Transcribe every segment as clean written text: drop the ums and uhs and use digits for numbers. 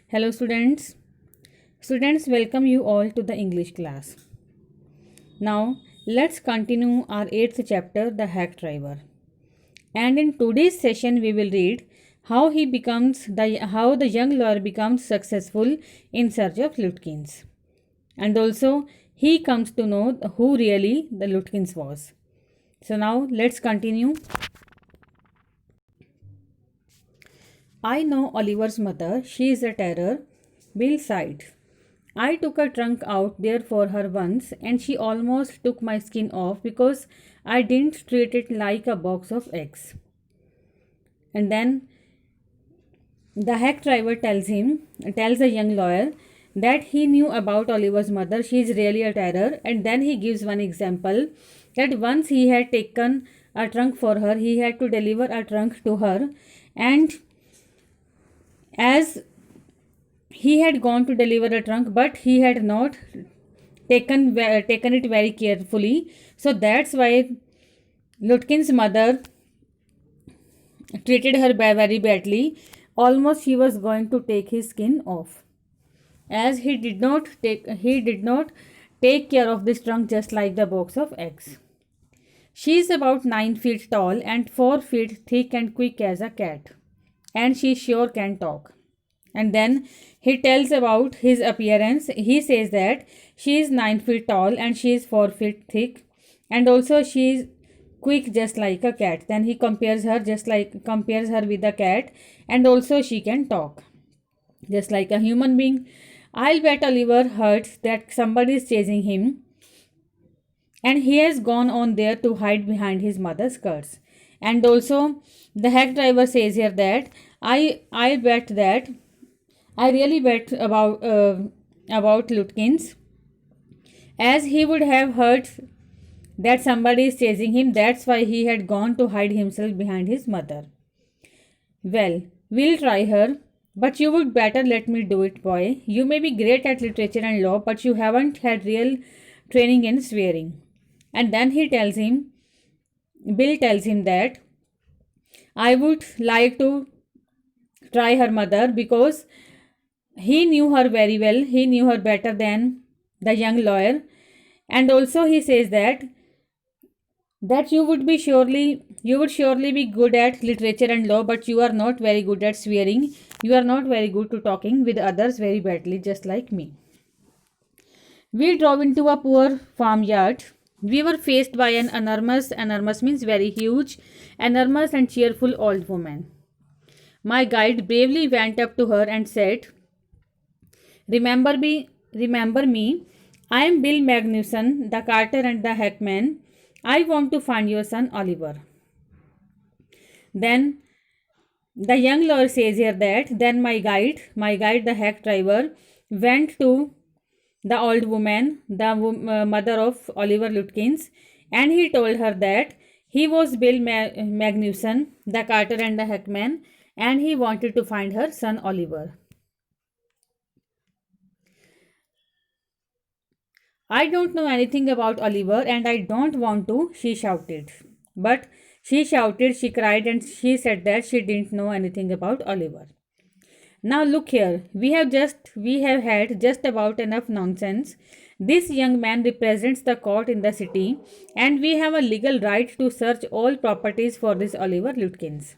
Hello students. Students, welcome you all to the English class. Now let's continue our 8th chapter, the hack driver. And in today's session we will read how the young lawyer becomes successful in search of Lutkins. And also he comes to know who really the Lutkins was. So now let's continue. I know Oliver's mother. She is a terror. Bill sighed. I took a trunk out there for her once and she almost took my skin off because I didn't treat it like a box of eggs. And then the hack driver tells the young lawyer that he knew about Oliver's mother. She is really a terror. And then he gives one example that once he had taken a trunk for her, he had to deliver a trunk to her. And as he had gone to deliver a trunk, but he had not taken it very carefully. So that's why Lutkin's mother treated her very badly. Almost he was going to take his skin off, as he did not take care of this trunk just like the box of eggs. She is about 9 feet tall and 4 feet thick and quick as a cat, and she sure can talk. And then he tells about his appearance. He says that she is 9 feet tall and she is 4 feet thick, and also she is quick just like a cat. Then he compares her with a cat, and also she can talk just like a human being. I'll bet Oliver hurts that somebody is chasing him, and he has gone on there to hide behind his mother's skirts. And also the hack driver says here that I bet that I really bet about Lutkins, as he would have heard that somebody is chasing him. That's why he had gone to hide himself behind his mother. Well, we'll try her, but you would better let me do it, boy. You may be great at literature and law, but you haven't had real training in swearing. And then Bill tells him that I would like to try her mother because he knew her very well. He knew her better than the young lawyer. And also he says that you would surely be good at literature and law, but you are not very good at swearing. You are not very good to talking with others very badly, just like me. We drove into a poor farmyard. We were faced by an enormous means very huge, enormous and cheerful old woman. My guide bravely went up to her and said, Remember me. I am Bill Magnuson, the carter and the hackman. I want to find your son Oliver. Then the young lawyer says here that then my guide, the hack driver, went to the old woman, the mother of Oliver Lutkins, and he told her that he was Bill Magnuson, the carter and the hackman, and he wanted to find her son Oliver. I don't know anything about Oliver and I don't want to, she shouted. But she cried, and she said that she didn't know anything about Oliver. Now look here, we have had just about enough nonsense. This young man represents the court in the city, and we have a legal right to search all properties for this Oliver Lutkins.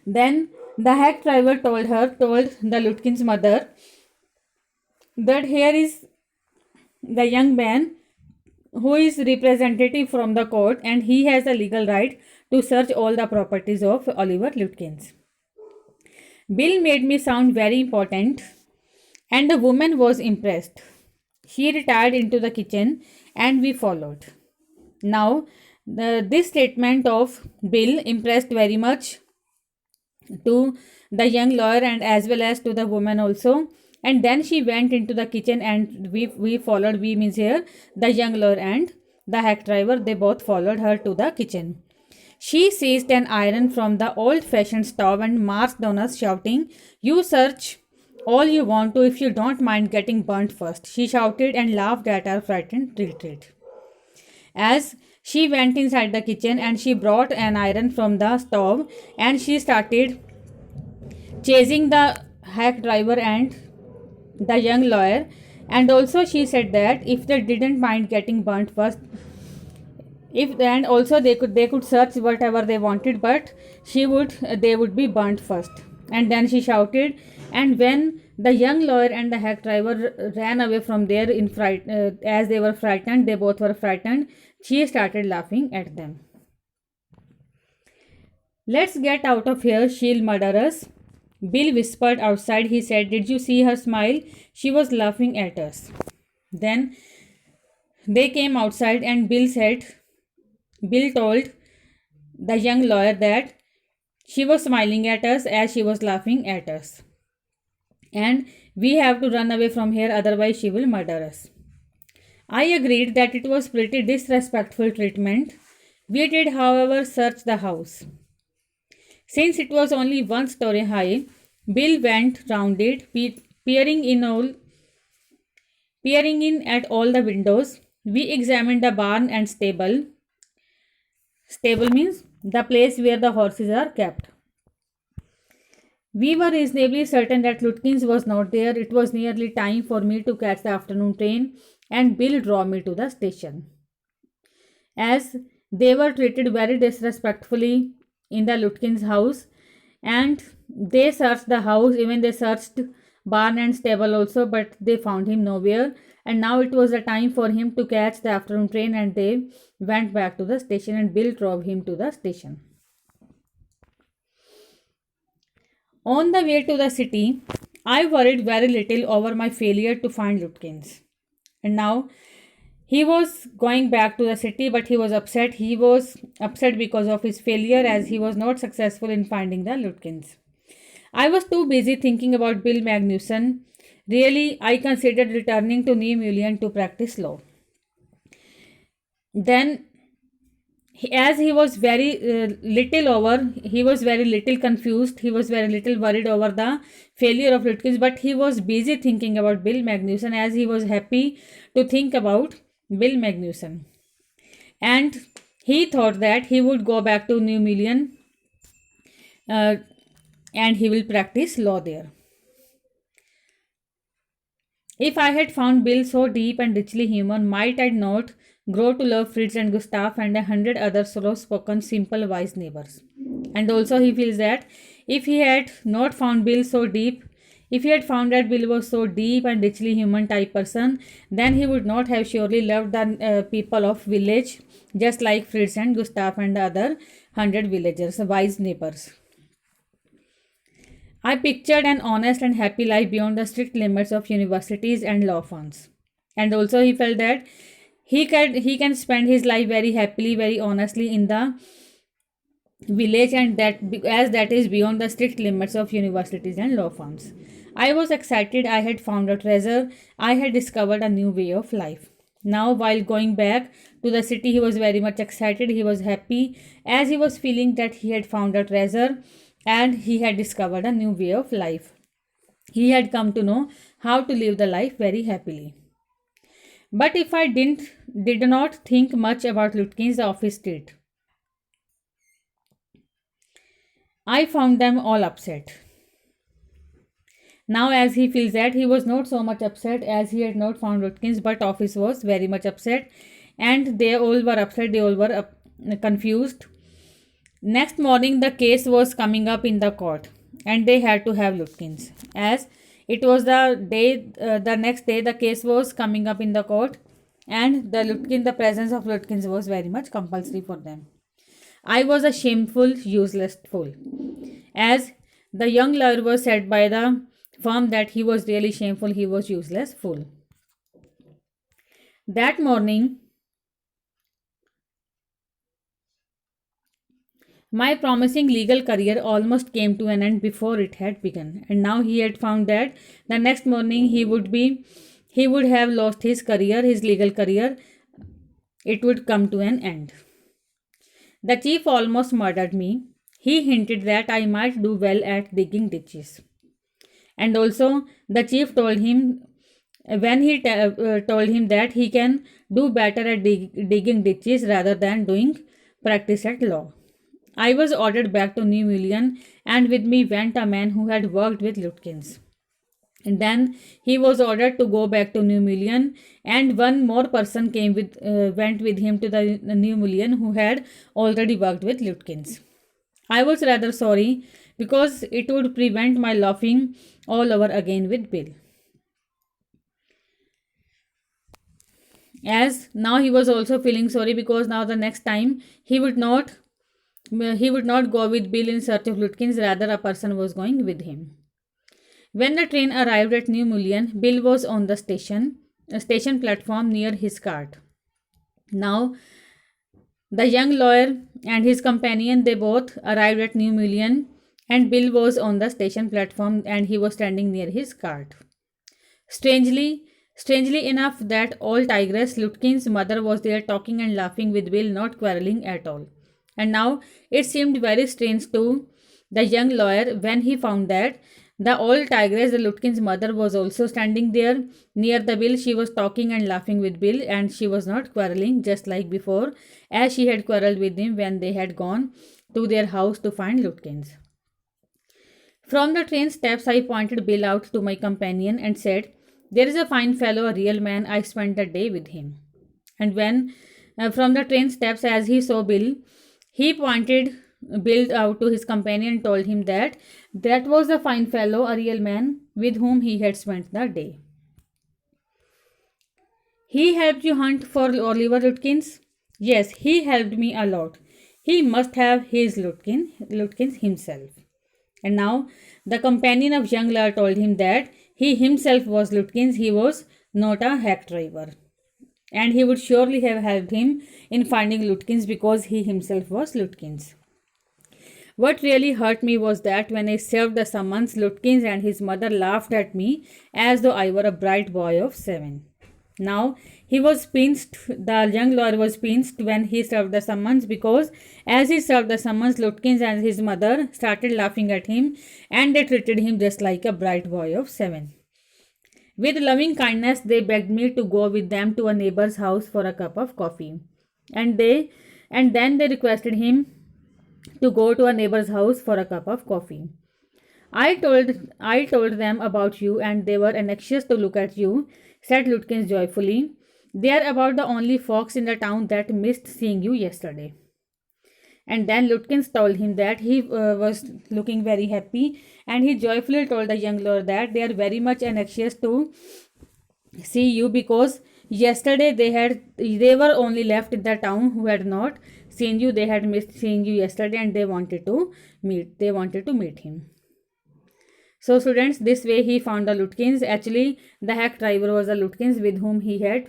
Then the hack driver told the Lutkins mother that here is the young man who is representative from the court, and he has a legal right to search all the properties of Oliver Lutkins. Bill made me sound very important, and the woman was impressed. She retired into the kitchen and we followed. Now, this statement of Bill impressed very much to the young lawyer and as well as to the woman also. And then she went into the kitchen and we followed. We means here the young lawyer and the hack driver, they both followed her to the kitchen. She seized an iron from the old-fashioned stove and marched on us shouting, You search all you want to if you don't mind getting burnt first. She shouted and laughed at our frightened retreat. As she went inside the kitchen and she brought an iron from the stove and she started chasing the hack driver and the young lawyer. And also she said that if they didn't mind getting burnt first, if and also they could search whatever they wanted, but they would be burnt first. And then she shouted, and when the young lawyer and the hack driver ran away from there in fright, as they were frightened, they both were frightened, she started laughing at them. Let's get out of here, she'll murder us, Bill whispered outside. He said, did you see her smile? She was laughing at us. Then they came outside and Bill told the young lawyer that she was smiling at us as she was laughing at us. And we have to run away from here, otherwise she will murder us. I agreed that it was pretty disrespectful treatment. We did, however, search the house. Since it was only one story high, Bill went round it, peering in at all the windows. We examined the barn and stable. Stable means the place where the horses are kept. We were reasonably certain that Lutkins was not there. It was nearly time for me to catch the afternoon train, and Bill drove me to the station. As they were treated very disrespectfully in the Lutkins house, and they searched the house, even they searched barn and stable also, but they found him nowhere. And now it was the time for him to catch the afternoon train, and they went back to the station, and Bill drove him to the station. On the way to the city, I worried very little over my failure to find Lutkins. And now he was going back to the city, but he was upset. He was upset because of his failure, as he was not successful in finding the Lutkins. I was too busy thinking about Bill Magnuson. Really, I considered returning to New Mullion to practice law. Then, as he was very he was very little confused, he was very little worried over the failure of Lutkins, but he was busy thinking about Bill Magnuson, as he was happy to think about Bill Magnuson. And he thought that he would go back to New Mullion and he will practice law there. If I had found Bill so deep and richly human, might I not grow to love Fritz and Gustav and 100 other slow-spoken, simple, wise neighbors? And also he feels that if he had not found Bill so deep, if he had found that Bill was so deep and richly human type person, then he would not have surely loved the people of village, just like Fritz and Gustav and the other 100 villagers, wise neighbors. I pictured an honest and happy life beyond the strict limits of universities and law firms. And also he felt that he can spend his life very happily, very honestly in the village, and that is beyond the strict limits of universities and law firms. I was excited. I had found a treasure. I had discovered a new way of life. Now, while going back to the city, he was very much excited. He was happy, as he was feeling that he had found a treasure and he had discovered a new way of life. He had come to know how to live the life very happily. But if I did not think much about Lutkins off his street, I found them all upset. Now, as he feels that he was not so much upset, as he had not found Lutkins, but office was very much upset, and they all were upset. They all were confused. Next morning, the case was coming up in the court, and they had to have Lutkins. As it was the next day, the case was coming up in the court, and the presence of Lutkins was very much compulsory for them. I was a shameful, useless fool. As the young lawyer was said by the firm that he was really shameful, he was useless fool. That morning, my promising legal career almost came to an end before it had begun, and now he had found that the next morning he would have lost his career, his legal career. It would come to an end. The chief almost murdered me. He hinted that I might do well at digging ditches. And also the chief told him told him that he can do better at digging ditches rather than doing practice at law. I was ordered back to New Million, and with me went a man who had worked with Lutkins. And then he was ordered to go back to New Million, and one more person went with him to the New Million who had already worked with Lutkins. I was rather sorry because it would prevent my laughing all over again with Bill. As now he was also feeling sorry because now the next time he would not go with Bill in search of Lutkins, rather a person was going with him. When the train arrived at New Mullion, Bill was on the station platform near his cart. Now the young lawyer and his companion, they both arrived at New Mullion, and Bill was on the station platform and he was standing near his cart. Strangely enough, that old tigress Lutkin's mother was there talking and laughing with Bill, not quarreling at all. And now it seemed very strange to the young lawyer when he found that the old tigress, the Lutkin's mother, was also standing there near the Bill. She was talking and laughing with Bill, and she was not quarreling just like before, as she had quarreled with him when they had gone to their house to find Lutkins. From the train steps, I pointed Bill out to my companion and said, "There is a fine fellow, a real man. I spent the day with him." And when from the train steps, as he saw Bill, he pointed Bill out to his companion and told him that that was a fine fellow, a real man, with whom he had spent the day. "He helped you hunt for Oliver Lutkins?" "Yes, he helped me a lot. He must have his Lutkins himself." And now the companion of young lawyer told him that he himself was Lutkins, he was not a hack driver. And he would surely have helped him in finding Lutkins because he himself was Lutkins. What really hurt me was that when I served the summons, Lutkins and his mother laughed at me as though I were a bright boy of 7. Now the young lawyer was pinched when he served the summons, because as he served the summons, Lutkins and his mother started laughing at him and they treated him just like a bright boy of 7. With loving kindness, they begged me to go with them to a neighbor's house for a cup of coffee. And then they requested him to go to a neighbor's house for a cup of coffee. I told them about you, and they were anxious to look at you," said Lutkins joyfully. "They are about the only folks in the town that missed seeing you yesterday." And then Lutkins told him that he was looking very happy, and he joyfully told the young lord that they are very much anxious to see you because yesterday they were only left in the town who had not seen you. They had missed seeing you yesterday, and they wanted to meet him. So students, this way he found the Lutkins. Actually, the hack driver was the Lutkins with whom he had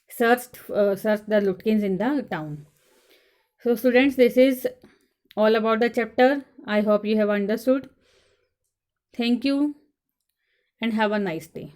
searched the Lutkins in the town. So students, this is all about the chapter. I hope you have understood. Thank you and have a nice day.